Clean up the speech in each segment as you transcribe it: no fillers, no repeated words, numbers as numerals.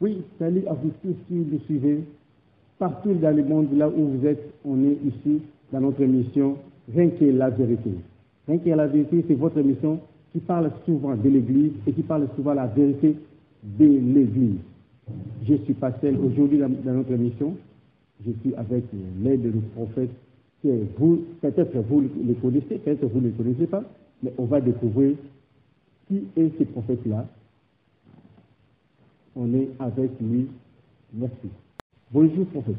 Oui, salut à vous tous qui nous suivez. Partout dans le monde, là où vous êtes, on est ici dans notre émission Rien que la vérité. Rien que la vérité, c'est votre émission qui parle souvent de l'Église et qui parle souvent de la vérité de l'Église. Je suis Pastel. Aujourd'hui, dans notre émission, je suis avec l'aide du prophète que vous, peut-être vous le connaissez, peut-être vous ne le connaissez pas, mais on va découvrir qui est ce prophète-là. On est avec lui. Merci. Bonjour, prophète.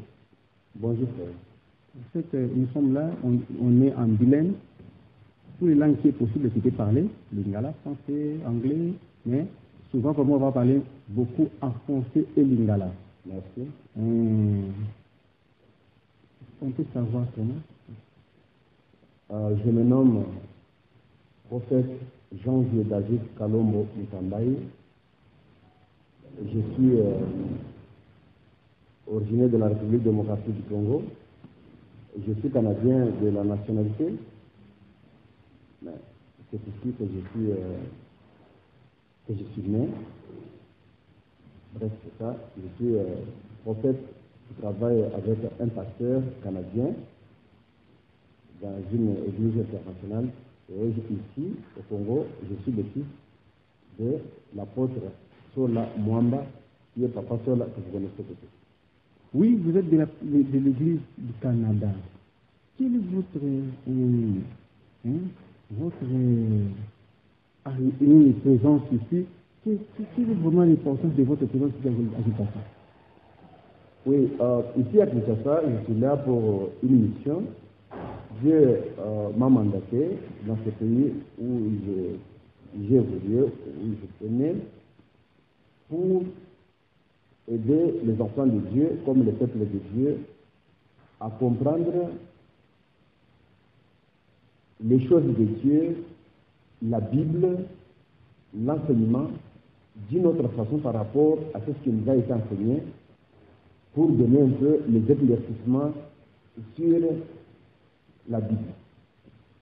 Bonjour, frère. En fait, nous sommes là, on est en bilingue. Toutes les langues qui est possible de parler, lingala, français, anglais, mais souvent, pour moi, on va parler beaucoup en français et lingala. Merci. On peut savoir comment je me nomme prophète Jean-Vieux David Kalombo Mutambaye. Je suis originaire de la République démocratique du Congo. Je suis canadien de la nationalité. Mais c'est ici que je suis né. Bref, c'est ça. Je suis prophète qui travaille avec un pasteur canadien dans une église internationale. Et ici, au Congo, je suis le fils de l'apôtre Sola Mwamba, qui est Papa Sola, que vous connaissez peut-être. Oui, vous êtes de l'église du Canada. Quelle est votre présence ici? Quelle est vraiment l'importance de votre présence ici à Kinshasa? Oui, ici à Kinshasa, je suis là pour une mission. Dieu m'a mandaté dans ce pays où j'ai évolué, où je suis né, pour aider les enfants de Dieu, comme le peuple de Dieu, à comprendre les choses de Dieu, la Bible, l'enseignement, d'une autre façon par rapport à ce qui nous a été enseigné, pour donner un peu les éclaircissements sur la Bible.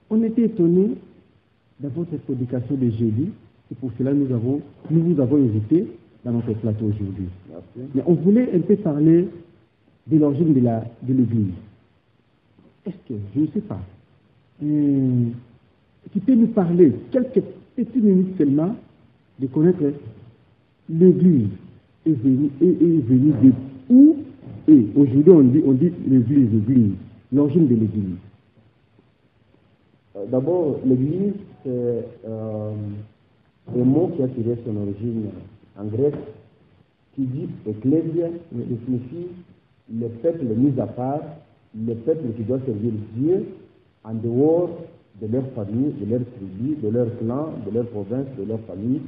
On était étonnés de votre prédication de jeudi, et pour cela nous vous avons invité dans notre plateau aujourd'hui. Merci. Mais on voulait un peu parler de l'origine de l'Église. Est-ce que, je ne sais pas, tu peux nous parler quelques petites minutes seulement de connaître l'Église est venue de où? Et aujourd'hui on dit l'Église, l'origine de l'Église. D'abord, l'Église, c'est un mot qui a tiré son origine en grec, qui dit ecclésia, qui signifie le peuple mis à part, le peuple qui doit servir Dieu en dehors de leur famille, de leur tribu, de leur clan, de leur province, de leur famille.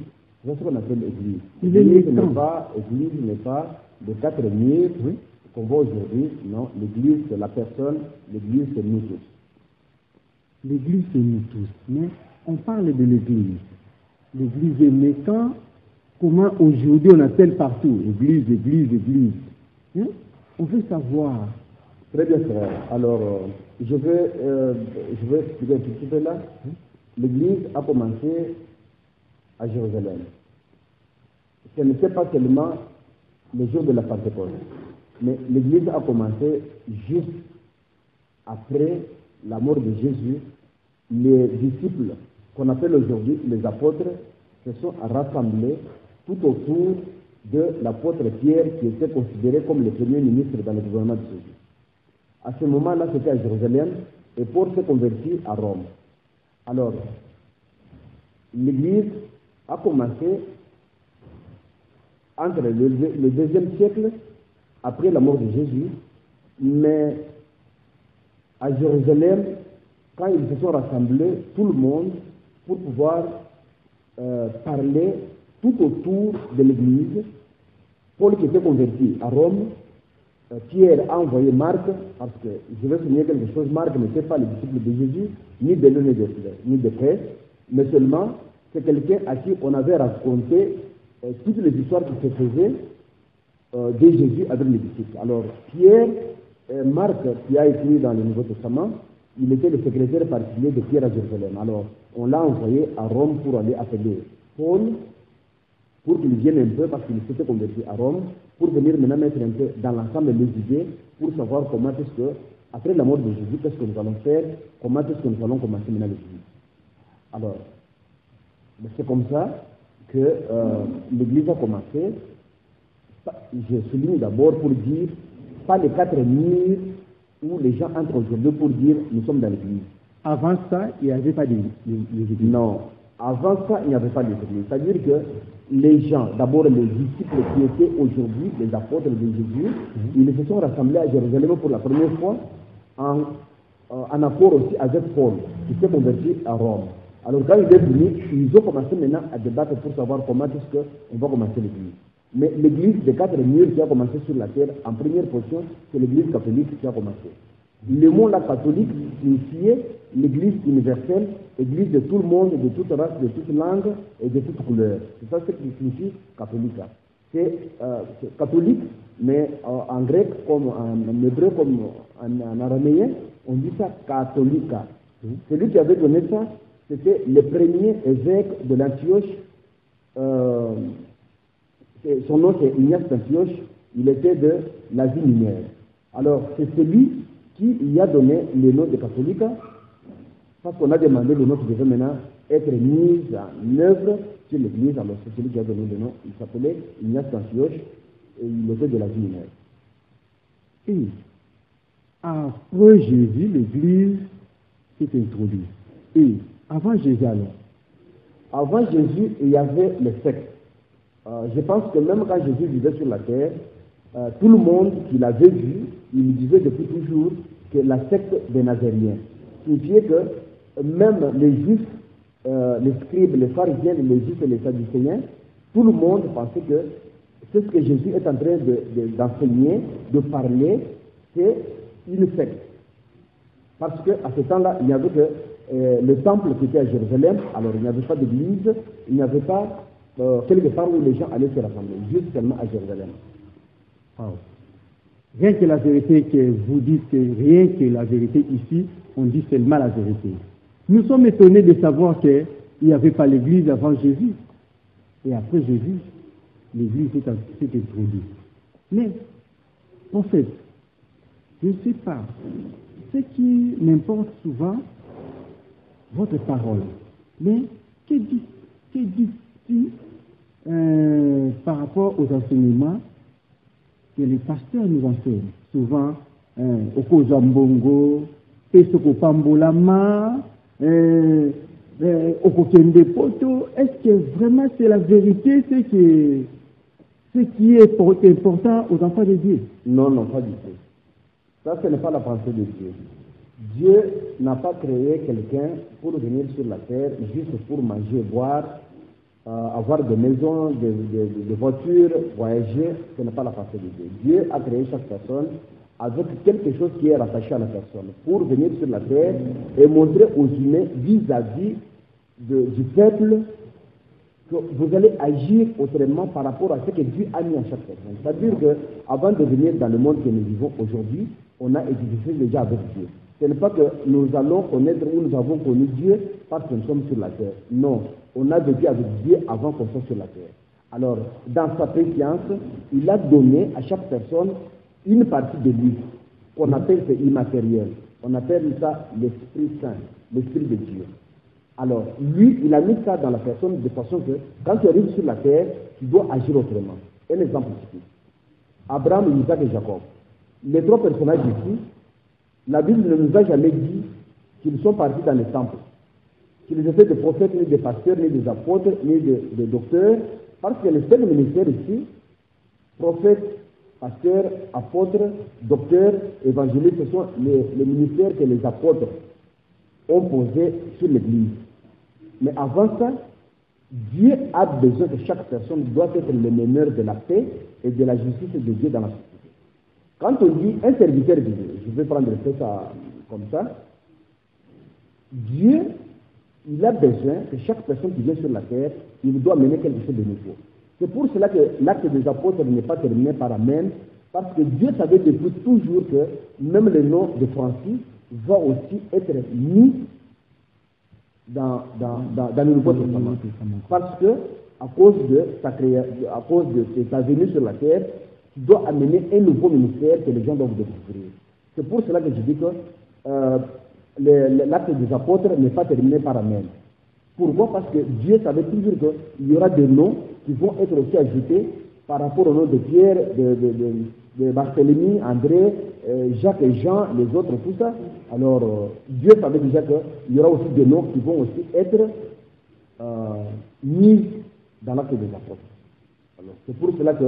C'est ce qu'on appelle l'Église. L'Église n'est pas de 4 murs qu'on voit aujourd'hui. Non, l'Église, c'est la personne, l'Église, c'est nous tous. L'Église, c'est nous tous. Mais on parle de l'Église. L'Église est naissante. Comment aujourd'hui on appelle partout Église, Église, Église. On veut savoir. Très bien, frère. Alors, je vais expliquer un petit peu là. L'Église a commencé à Jérusalem. Ce n'était pas seulement le jour de la Pentecôte, mais l'Église a commencé juste après la mort de Jésus. Les disciples, qu'on appelle aujourd'hui les apôtres, se sont rassemblés tout autour de l'apôtre Pierre, qui était considéré comme le premier ministre dans le gouvernement de Jésus. À ce moment-là, c'était à Jérusalem, et Paul s'est converti à Rome. Alors, l'Église a commencé entre le 2e siècle, après la mort de Jésus, mais à Jérusalem, quand ils se sont rassemblés, tout le monde, pour pouvoir parler tout autour de l'Église, Paul qui était converti à Rome, Pierre a envoyé Marc, parce que je vais souligner quelque chose, Marc n'était pas le disciple de Jésus, ni de l'un ni de prêtre, mais seulement c'est quelqu'un à qui on avait raconté toutes les histoires qui se faisaient de Jésus avec les disciples. Alors Pierre, Marc qui a écrit dans le Nouveau Testament, il était le secrétaire particulier de Pierre à Jérusalem. Alors on l'a envoyé à Rome pour aller appeler Paul pour qu'ils viennent un peu, parce qu'ils s'étaient convertis à Rome, pour venir maintenant mettre un peu dans l'ensemble les idées, pour savoir comment est-ce que, après la mort de Jésus, qu'est-ce que nous allons faire, comment est-ce que nous allons commencer maintenant l'Église. Alors, c'est comme ça que l'Église a commencé. Je souligne d'abord pour dire, pas les 4 murs où les gens entrent aujourd'hui pour dire nous sommes dans l'Église. Avant ça, il n'y avait pas d'église. Non, avant ça, il n'y avait pas d'église. C'est-à-dire que les gens, d'abord les disciples qui étaient aujourd'hui les apôtres de Jésus, ils se sont rassemblés à Jérusalem pour la première fois en accord aussi avec Paul, qui s'est converti à Rome. Alors quand il est venu, ils ont commencé maintenant à débattre pour savoir comment est-ce qu'on va commencer l'Église. Mais l'Église des 4 murs qui a commencé sur la terre, en première position, c'est l'Église catholique qui a commencé. Le mot là catholique signifiait l'Église universelle, Église de tout le monde, de toute race, de toute langue et de toute couleur. C'est ça ce qui signifie catholique. C'est catholique, mais en grec, comme en hébreu, comme en araméen, on dit ça catholique. Celui qui avait donné ça, c'était le premier évêque de l'Antioche. Son nom c'est Ignace d'Antioche, il était de l'Asie mineure. Alors c'est celui qui y a donné le nom de catholique, parce qu'on a demandé le nom qui devait maintenant être mis en œuvre sur l'Église. Alors c'est celui qui a donné le nom, il s'appelait Ignace d'Antioche et il était de l'Asie mineure. Et après Jésus, l'Église s'est introduite. Et avant Jésus alors? Avant Jésus, il y avait les sectes. Je pense que même quand Jésus vivait sur la terre, tout le monde qui l'avait vu, il disait depuis toujours que la secte des Nazériens signifiait que même les Juifs, les scribes, les pharisiens, les Juifs et les Sadducéens, tout le monde pensait que c'est ce que Jésus est en train d'enseigner, de parler, c'est une secte. Parce qu'à ce temps-là, il n'y avait que le temple qui était à Jérusalem, alors il n'y avait pas d'église, il n'y avait pas quelque part où les gens allaient se rassembler, juste seulement à Jérusalem. Wow. Rien que la vérité que vous dites, rien que la vérité ici, on dit seulement la vérité. Nous sommes étonnés de savoir qu'il n'y avait pas l'église avant Jésus. Et après Jésus, l'église s'est introduite. Mais, en fait, je ne sais pas. Ce qui m'importe souvent, votre parole. Mais, que dit-il par rapport aux enseignements que les pasteurs nous enseignent? Souvent, au Kozambongo, Pesoko Pambolama, au Kokende Poto, est-ce que vraiment c'est la vérité, ce qui est important aux enfants de Dieu? Non, non, pas du tout. Ça, ce n'est pas la pensée de Dieu. Dieu n'a pas créé quelqu'un pour venir sur la terre juste pour manger, boire, avoir des maisons, des voitures, voyager. Ce n'est pas la pensée de Dieu. Dieu a créé chaque personne avec quelque chose qui est rattaché à la personne pour venir sur la terre et montrer aux humains vis-à-vis du peuple que vous allez agir autrement par rapport à ce que Dieu a mis à chaque personne. C'est-à-dire qu'avant de venir dans le monde que nous vivons aujourd'hui, on a édifié déjà avec Dieu. Ce n'est pas que nous allons connaître ou nous avons connu Dieu parce que nous sommes sur la terre. Non, on a vécu avec Dieu avant qu'on soit sur la terre. Alors, dans sa préscience, il a donné à chaque personne une partie de lui, qu'on appelle c'est immatériel. On appelle ça l'Esprit Saint, l'Esprit de Dieu. Alors, lui, il a mis ça dans la personne de façon que, quand tu arrives sur la terre, tu dois agir autrement. Un exemple typique. Abraham, Isaac et Jacob. Les 3 personnages ici, la Bible ne nous a jamais dit qu'ils sont partis dans les temples, qu'ils étaient des prophètes, ni des pasteurs, ni des apôtres, ni des docteurs, parce que le seul ministère ici, prophètes, pasteurs, apôtres, docteurs, évangélistes, ce sont les ministères que les apôtres ont posés sur l'Église. Mais avant ça, Dieu a besoin que chaque personne doit être le meneur de la paix et de la justice de Dieu dans la société. Quand on dit un serviteur de Dieu, je vais prendre ça comme ça, Dieu, il a besoin que chaque personne qui vient sur la terre, il doit mener quelque chose de nouveau. C'est pour cela que l'acte des apôtres n'est pas terminé par Amen, parce que Dieu savait depuis toujours que même le nom de Francis va aussi être mis dans le Nouveau Testament. Parce que à cause de ta venue sur la terre, tu dois amener un nouveau ministère que les gens doivent découvrir. C'est pour cela que je dis que l'acte des apôtres n'est pas terminé par Amen. Pourquoi? Parce que Dieu savait toujours qu'il y aura des noms qui vont être aussi ajoutés par rapport au nom de Pierre, de Barthélemy, André, Jacques et Jean, les autres, tout ça. Alors, Dieu savait déjà qu'il y aura aussi des noms qui vont aussi être mis dans l'acte des apôtres. Alors, c'est pour cela que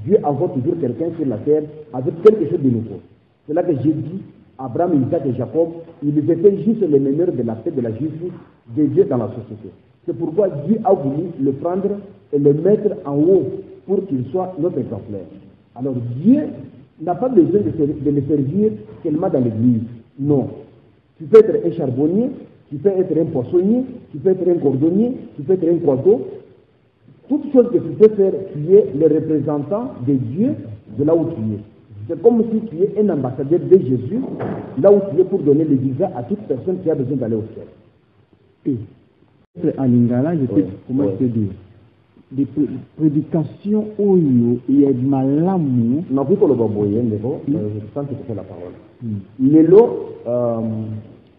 Dieu envoie toujours quelqu'un sur la terre avec quelque chose de nouveau. C'est là que j'ai dit, Abraham, Isaac et Jacob, ils étaient juste les meneurs de la paix, de la justice de Dieu dans la société. C'est pourquoi Dieu a voulu le prendre et le mettre en haut pour qu'il soit notre exemplaire. Alors Dieu n'a pas besoin de le servir seulement dans l'église. Non. Tu peux être un charbonnier, tu peux être un poissonnier, tu peux être un cordonnier, tu peux être un croiseur. Toutes choses que tu peux faire, tu es le représentant de Dieu de là où tu es. C'est comme si tu es un ambassadeur de Jésus, là où tu es pour donner le visa à toute personne qui a besoin d'aller au ciel. Et en lingala, je sais comment je peux dire. Des prédications où il y a du malamu. Non, plus que le baboye, je sens que tu fais la parole. Lélo,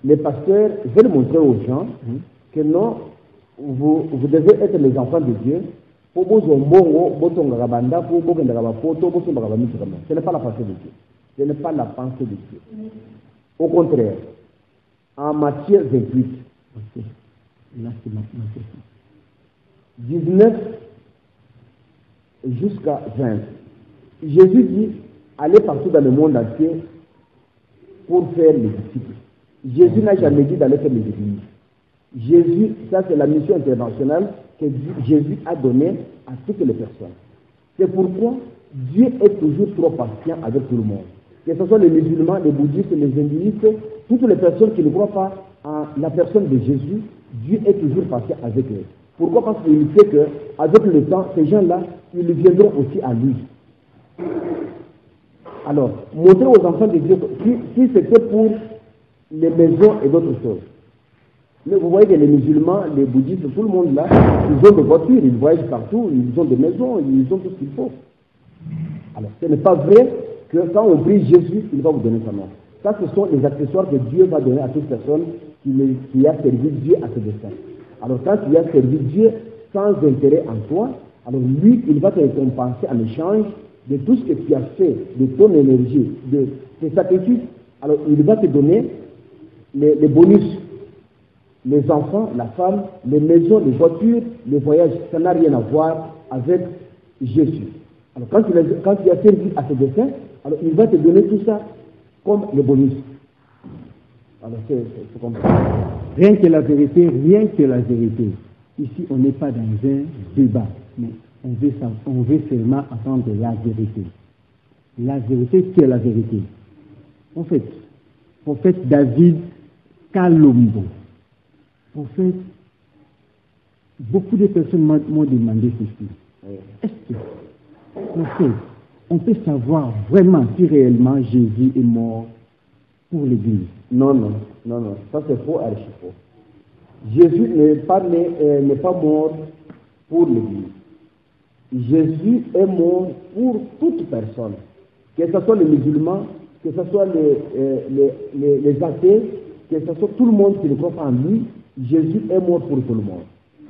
les pasteurs veulent montrer aux gens que non, vous devez être les enfants de Dieu. Ce n'est pas la pensée de Dieu. Ce n'est pas la pensée de Dieu. Au contraire, en Matthieu 28, Là, c'est ma question. 19 jusqu'à 20, Jésus dit, allez partout dans le monde entier pour faire les disciples. Jésus n'a jamais dit d'aller faire les églises. Jésus, ça c'est la mission internationale que Jésus a donnée à toutes les personnes. C'est pourquoi Dieu est toujours trop patient avec tout le monde. Que ce soit les musulmans, les bouddhistes, les hindouistes, toutes les personnes qui ne croient pas en la personne de Jésus, Dieu est toujours patient avec eux. Pourquoi? Parce qu'il sait qu'avec le temps, ces gens-là, ils viendront aussi à lui. Alors, montrer aux enfants de Dieu, si c'était pour les maisons et d'autres choses. Mais vous voyez que les musulmans, les bouddhistes, tout le monde là, ils ont des voitures, ils voyagent partout, ils ont des maisons, ils ont tout ce qu'il faut. Alors, ce n'est pas vrai que quand on prie Jésus, il va vous donner sa main. Ça, ce sont les accessoires que Dieu va donner à toute personne qui a servi Dieu à ses desseins. Alors, quand tu as servi Dieu sans intérêt en toi, alors lui, il va te récompenser en échange de tout ce que tu as fait, de ton énergie, de tes sacrifices. Alors, il va te donner les bonus. Les enfants, la femme, les maisons, les voitures, les voyages, ça n'a rien à voir avec Jésus. Alors, quand tu as servi à ses desseins, alors il va te donner tout ça comme les bonus. Alors, c'est comme ça. Rien que la vérité, rien que la vérité. Ici, on n'est pas dans un débat, mais on veut seulement attendre la vérité. La vérité, c'est la vérité. En fait, prophète David Kalombo, prophète, beaucoup de personnes m'ont demandé ceci. Est-ce que, prophète, on peut savoir vraiment si réellement Jésus est mort pour l'Église? Non. Ça c'est faux, archi faux. Jésus n'est pas mort pour l'Église. Jésus est mort pour toute personne. Que ce soit les musulmans, que ce soit les athées, que ce soit tout le monde qui ne croit pas en lui, Jésus est mort pour tout le monde.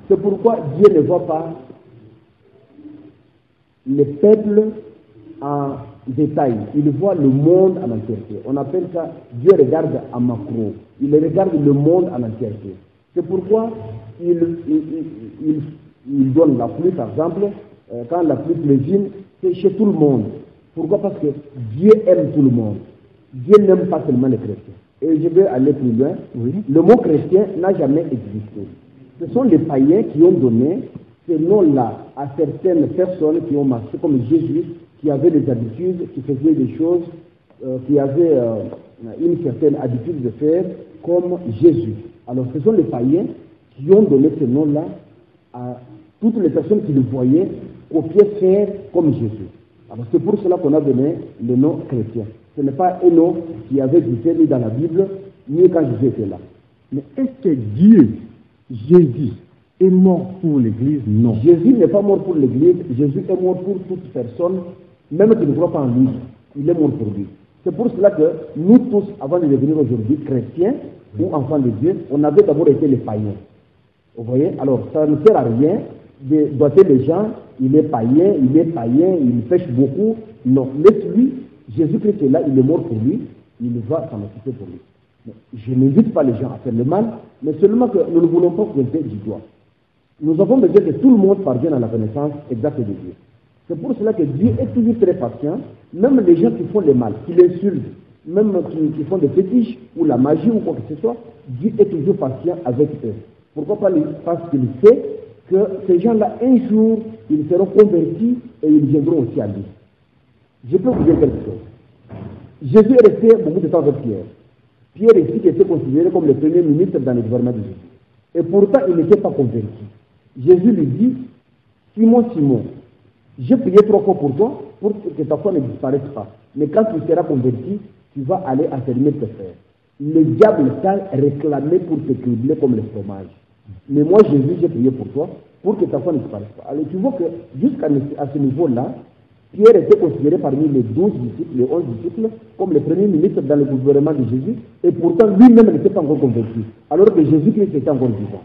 C'est pourquoi Dieu ne voit pas les peuples en détail. Il voit le monde en entièreté. On appelle ça, Dieu regarde en macro. Il regarde le monde en entièreté. C'est pourquoi il donne la pluie, par exemple, quand la pluie pleuvine, c'est chez tout le monde. Pourquoi? Parce que Dieu aime tout le monde. Dieu n'aime pas seulement les chrétiens. Et je vais aller plus loin. Oui. Le mot chrétien n'a jamais existé. Ce sont les païens qui ont donné ce nom-là à certaines personnes qui ont marché comme Jésus, qui avaient des habitudes, qui faisaient des choses, qui avaient une certaine habitude de faire comme Jésus. Alors ce sont les païens qui ont donné ce nom-là à toutes les personnes qui le voyaient copier, faire comme Jésus. Alors c'est pour cela qu'on a donné le nom chrétien. Ce n'est pas un nom qui avait été ni dans la Bible, ni quand Jésus était là. Mais est-ce que Dieu, Jésus, est mort pour l'Église? Non. Jésus n'est pas mort pour l'Église, Jésus est mort pour toute personne, même qui ne croit pas en lui. Il est mort pour lui. C'est pour cela que nous tous, avant de devenir aujourd'hui chrétiens ou enfants de Dieu, on avait d'abord été les païens. Vous voyez? Alors, ça ne sert à rien de doter les gens, il est païen, il pêche beaucoup. Non, laisse-lui, Jésus-Christ est là, il est mort pour lui, il va s'en occuper pour lui. Mais je n'invite pas les gens à faire le mal, mais seulement que nous ne voulons pas pointer du doigt. Nous avons besoin que tout le monde parvienne à la connaissance exacte de Dieu. C'est pour cela que Dieu est toujours très patient, même les gens qui font le mal, qui l'insultent, même qui font des fétiches ou la magie ou quoi que ce soit, Dieu est toujours patient avec eux. Pourquoi pas? Parce qu'il sait que ces gens-là, un jour, ils seront convertis et ils viendront aussi à lui. Je peux vous dire quelque chose. Jésus est resté beaucoup de temps avec Pierre. Pierre ici qui était considéré comme le premier ministre dans le gouvernement de Jésus. Et pourtant, il n'était pas converti. Jésus lui dit, Simon, Simon, j'ai prié 3 fois pour toi pour que ta foi ne disparaisse pas. Mais quand tu seras converti, tu vas aller affermir tes frères. Le diable t'a réclamé pour te cribler comme le fromage. Mais moi, Jésus, j'ai prié pour toi pour que ta foi ne disparaisse pas. Alors tu vois que jusqu'à ce niveau-là, Pierre était considéré parmi les 12 disciples, les 11 disciples, comme le premier ministre dans le gouvernement de Jésus, et pourtant lui-même n'était pas encore converti, alors que Jésus-Christ était encore vivant.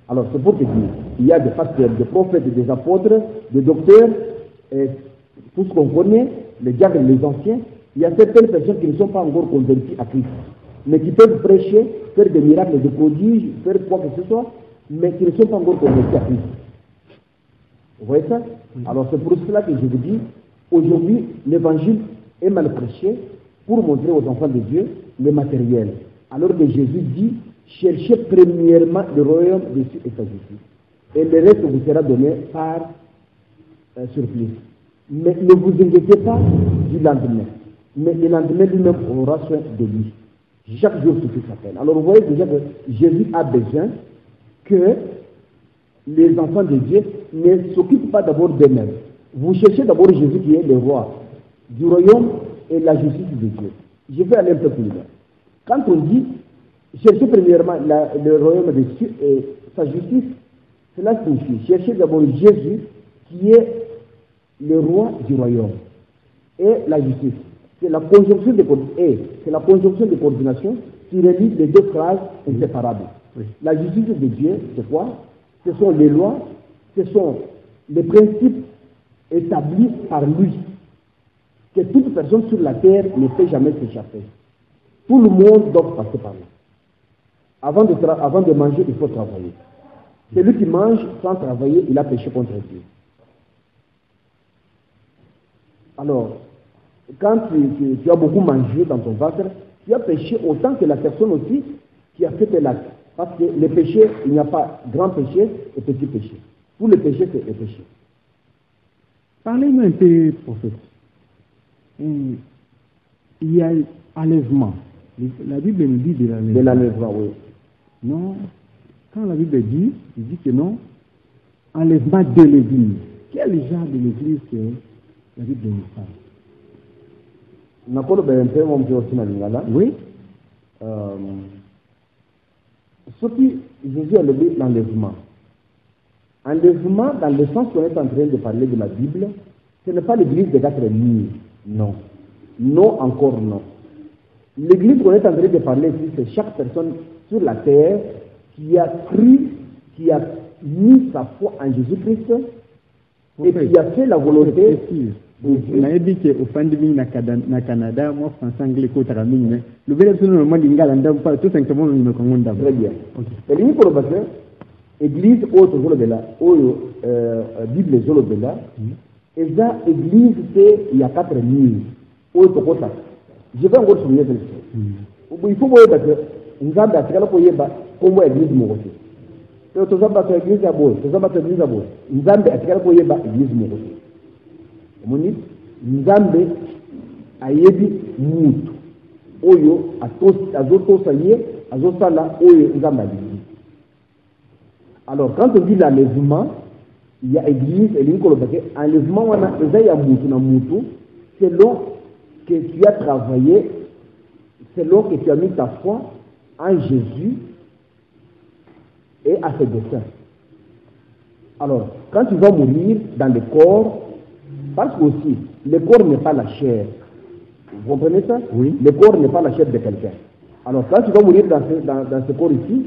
Alors c'est pour te dire, il y a des pasteurs, des prophètes, des apôtres, des docteurs, et tout ce qu'on connaît, les diacres, les anciens, il y a certaines personnes qui ne sont pas encore converties à Christ, mais qui peuvent prêcher, faire des miracles, des prodiges, faire quoi que ce soit, mais qui ne sont pas encore convertis à Christ. Vous voyez ça? Alors c'est pour cela que je vous dis, aujourd'hui, l'évangile est mal prêché pour montrer aux enfants de Dieu le matériel. Alors que Jésus dit, cherchez premièrement le royaume des cieux et sa justice. Et le reste vous sera donné par surplus. Mais ne vous inquiétez pas du lendemain. Mais le lendemain lui-même aura soin de lui. Chaque jour suffit sa peine. Alors vous voyez déjà que Jésus a besoin que les enfants de Dieu ne s'occupent pas d'abord d'eux-mêmes. Vous cherchez d'abord Jésus qui est le roi du royaume et la justice de Dieu. Je vais aller un peu plus loin. Quand on dit cherchez premièrement le royaume des cieux et sa justice, cela signifie chercher d'abord Jésus qui est le roi du royaume et la justice. C'est la conjonction de coordination qui relie les deux phrases inséparables. Oui. La justice de Dieu, c'est quoi? Ce sont les lois, ce sont les principes établis par lui, que toute personne sur la terre ne peut jamais s'échapper. Tout le monde doit passer par là. Avant de manger, il faut travailler. Celui qui mange sans travailler, il a péché contre Dieu. Alors, quand tu as beaucoup mangé dans ton ventre, tu as péché autant que la personne aussi qui a fait l'acte. Parce que le péché, il n'y a pas grand péché et petit péché. Tout le péché, c'est le péché. Parlez-nous un peu, prophète. Il y a enlèvement. La Bible nous dit de l'enlèvement. De l'enlèvement, oui. Non. Quand la Bible dit, il dit que non. Enlèvement de l'Église. Quel genre de l'Église que la Bible nous parle? Oui. Ce qui Jésus a levé l'enlèvement. Enlèvement, dans le sens qu'on est en train de parler de la Bible, ce n'est pas l'église des 4 murs. Non. Non, encore non. L'église qu'on est en train de parler ici, c'est chaque personne sur la terre qui a cru, qui a mis sa foi en Jésus-Christ et qui a fait la volonté de Dieu. On a dit qu'au fin de vie, au Canada, moi, français, anglais, côté ramine, le vrai absolument d'Ingala, tout simplement, nous ne connaissons pas. Très bien. Et l'unique probation, église autre zolo de la, Bible zolo de la, et ça, église, c'est, il y a 4 mille, autre côté. Je vais encore souligner quelque chose. Il faut voir que nous avons la télé pour y aller, comme église morose. Et tout ça, c'est église à bout, tout ça, c'est église à bout. Nous avons la télé pour y aller, église morose. Moni nzambe ayebi mutu oyo azotosaye azosala oyo nzambe alingi. Alors quand on dit l'enlèvement, il y a église et l'unique enlèvement wana eza ya mutu na mutu selon que tu as travaillé, selon que tu as mis ta foi en Jésus et à ses desseins. Alors, quand tu vas mourir dans le corps, parce que aussi, le corps n'est pas la chair. Vous comprenez ça? Oui. Le corps n'est pas la chair de quelqu'un. Alors, quand tu vas mourir dans ce corps ici,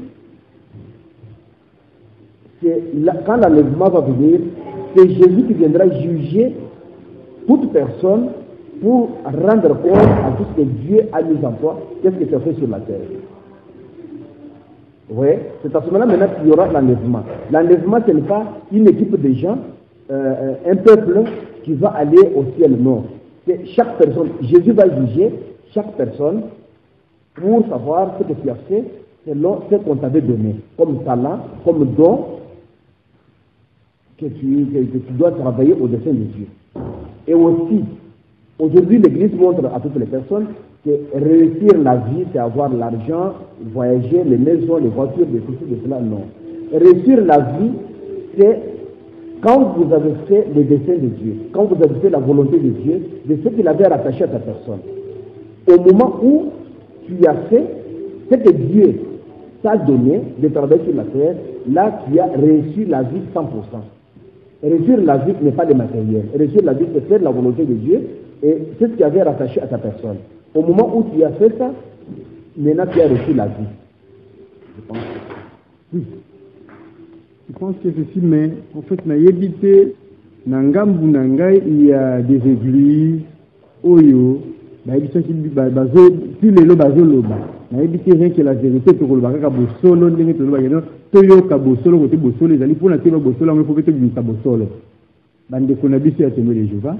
quand l'enlèvement va venir, c'est Jésus qui viendra juger toute personne pour rendre compte à tout ce que Dieu a mis en toi, qu'est-ce que tu as fait sur la terre. Vous voyez? C'est à ce moment-là maintenant qu'il y aura l'enlèvement. L'enlèvement, ce n'est pas une équipe de gens, un peuple qui va aller au ciel, non. C'est chaque personne. Jésus va juger chaque personne pour savoir ce que tu as fait selon ce qu'on t'avait donné, comme talent, comme don, que tu dois travailler au dessein de Dieu. Et aussi, aujourd'hui, l'Église montre à toutes les personnes que réussir la vie, c'est avoir l'argent, voyager, les maisons, les voitures, de ceci, de cela, non. Réussir la vie, c'est quand vous avez fait le dessein de Dieu, quand vous avez fait la volonté de Dieu, de ce qu'il avait rattaché à ta personne. Au moment où tu as fait ce que Dieu t'a donné de travailler sur la terre, là, tu as réussi la vie 100%. Réussir la vie n'est pas le matériel. Réussir la vie, c'est faire la volonté de Dieu et c'est ce qui avait rattaché à ta personne. Au moment où tu as fait ça, maintenant tu as reçu la vie. Je pense. Oui. Je pense que ceci, mais en fait, na yebite, nangambu nangai, il y a des églises, oyo, na yebite, si les loba zoloba, na yebite rien que la vérité, pour le baga bosolo, ndenge to loba yeno, toyo ka bosolo, côté bosolo, les alliés pour la teba bosolo, mais faut que tu bises bosolo. Bande qu'on a bisu à témoin de Jéhovah,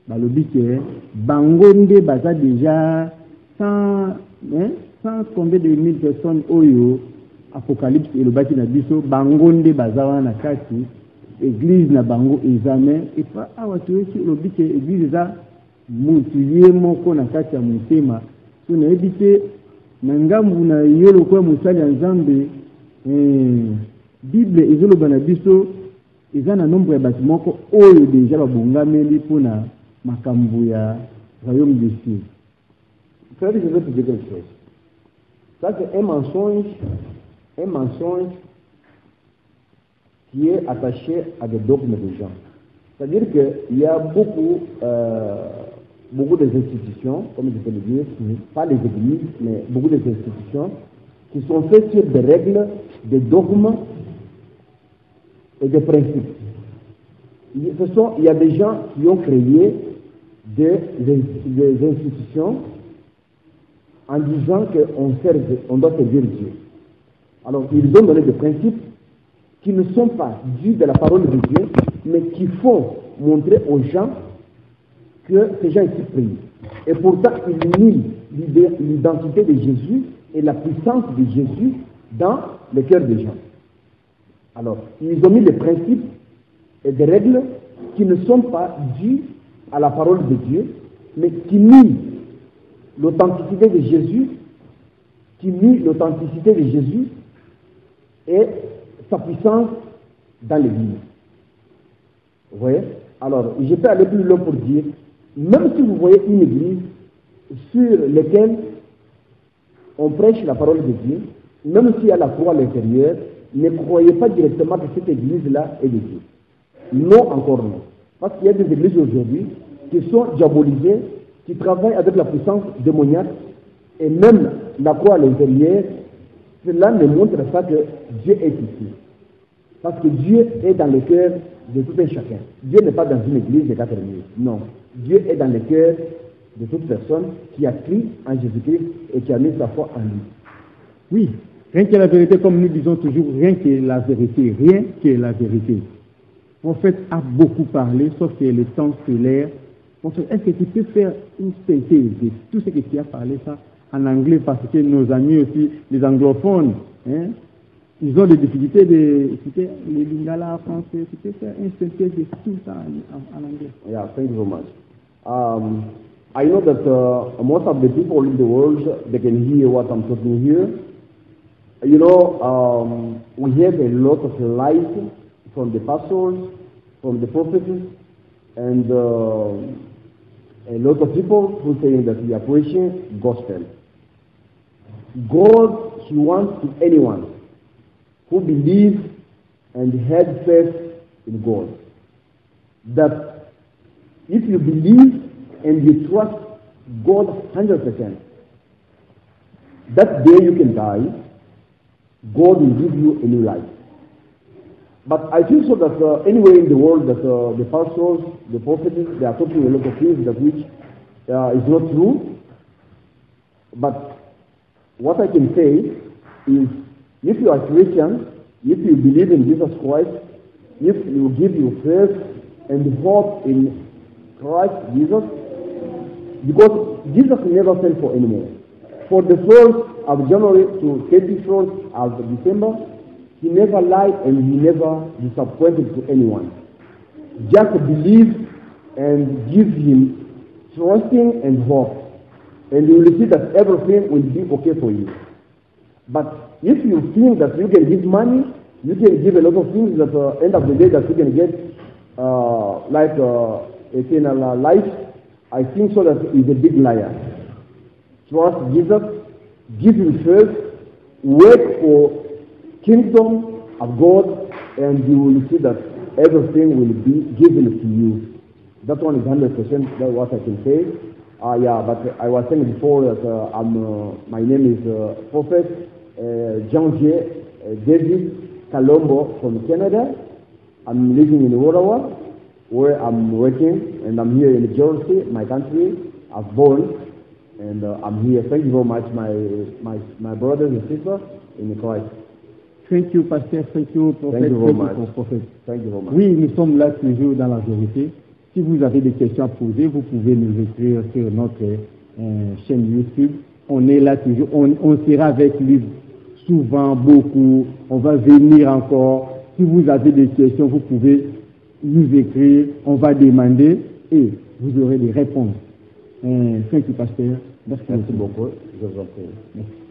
balobi que bangonde baza déjà 100 combien de mille personnes oyo. Apocalypse et le bâti na biso bangonde bazawa na kati église na bango examen et pas awatu esi lobi ke église za mutu ye moko na kati ya mutema so na ebite na ngambu na yolo kwa musali ya Nzambe Bible ezoloba na biso eza na nombre ya bati moko oyo déjà babongameli mpona makambo ya royaume des cieux. Frère, je vais te dire quelque chose. Ça c'est un mensonge qui est attaché à des dogmes de gens. C'est-à-dire qu'il y a beaucoup des institutions, comme je peux le dire, pas les églises, mais beaucoup des institutions qui sont faites sur des règles, des dogmes et des principes. Il y a des gens qui ont créé des institutions en disant qu'on doit servir Dieu. Alors, ils ont donné des principes qui ne sont pas dus de la parole de Dieu, mais qui font montrer aux gens que ces gens ici prient. Et pourtant, ils nient l'identité de Jésus et la puissance de Jésus dans le cœur des gens. Alors, ils ont mis des principes et des règles qui ne sont pas dus à la parole de Dieu, mais qui nient l'authenticité de Jésus, et sa puissance dans l'Église. Vous voyez? Alors, je peux aller plus loin pour dire, même si vous voyez une église sur laquelle on prêche la parole de Dieu, même s'il y a la croix à l'intérieur, ne croyez pas directement que cette église-là est de Dieu. Non, encore non. Parce qu'il y a des églises aujourd'hui qui sont diabolisées, qui travaillent avec la puissance démoniaque, et même la croix à l'intérieur. Cela ne montre pas que Dieu est ici. Parce que Dieu est dans le cœur de tout un chacun. Dieu n'est pas dans une église de 4 églises. Non. Dieu est dans le cœur de toute personne qui a cru en Jésus-Christ et qui a mis sa foi en lui. Oui. Rien que la vérité, comme nous disons toujours, rien que la vérité. Rien que la vérité. Le prophète a beaucoup parlé, sauf que le temps stellaire. Est-ce que tu peux faire une synthèse de tout ce que tu as parlé ça en anglais, parce que nos amis aussi, les anglophones, hein, ils ont des difficultés de citer les lingala français. Tu peux faire une synthèse de tout ça en anglais. Yeah, thank you very much. I know that most of the people in the world, they can hear what I'm talking here. You know, we have a lot of light from the pastors, from the prophets, and a lot of people who say that we are preaching gospel. God, He wants to anyone who believes and has faith in God. That if you believe and you trust God 100%, that day you can die, God will give you a new life. But I think so that anywhere in the world that the pastors, the prophets, they are talking a lot of things that which is not true. But what I can say is, if you are Christian, if you believe in Jesus Christ, if you give your faith and hope in Christ Jesus, because Jesus never sent for anymore. For the 1st of January to 31st of December, he never lied and he never disappointed to anyone. Just believe and give him trusting and hope. And you will see that everything will be okay for you. But if you think that you can give money, you can give a lot of things that end of the day that you can get like eternal life, I think so that is a big liar. Trust Jesus, give him first, wait for kingdom of God, and you will see that everything will be given to you. That one is 100%, that's what I can say. But I was saying before that my name is Prophet Jean-J. David Kalombo from Canada. I'm living in Ottawa, where I'm working, and I'm here in Jersey, my country. I was born, and I'm here. Thank you very much, my brothers and sisters in Christ. Thank you, Pasteur. Thank you, Prophet. Thank you very much. Prophet. Thank you very much. Oui, nous sommes là toujours dans la vérité. Si vous avez des questions à poser, vous pouvez nous écrire sur notre chaîne YouTube. On est là toujours. On sera avec lui souvent, beaucoup. On va venir encore. Si vous avez des questions, vous pouvez nous écrire. On va demander et vous aurez des réponses. Thank you, Pasteur. Merci beaucoup. Je vous en prie. Merci.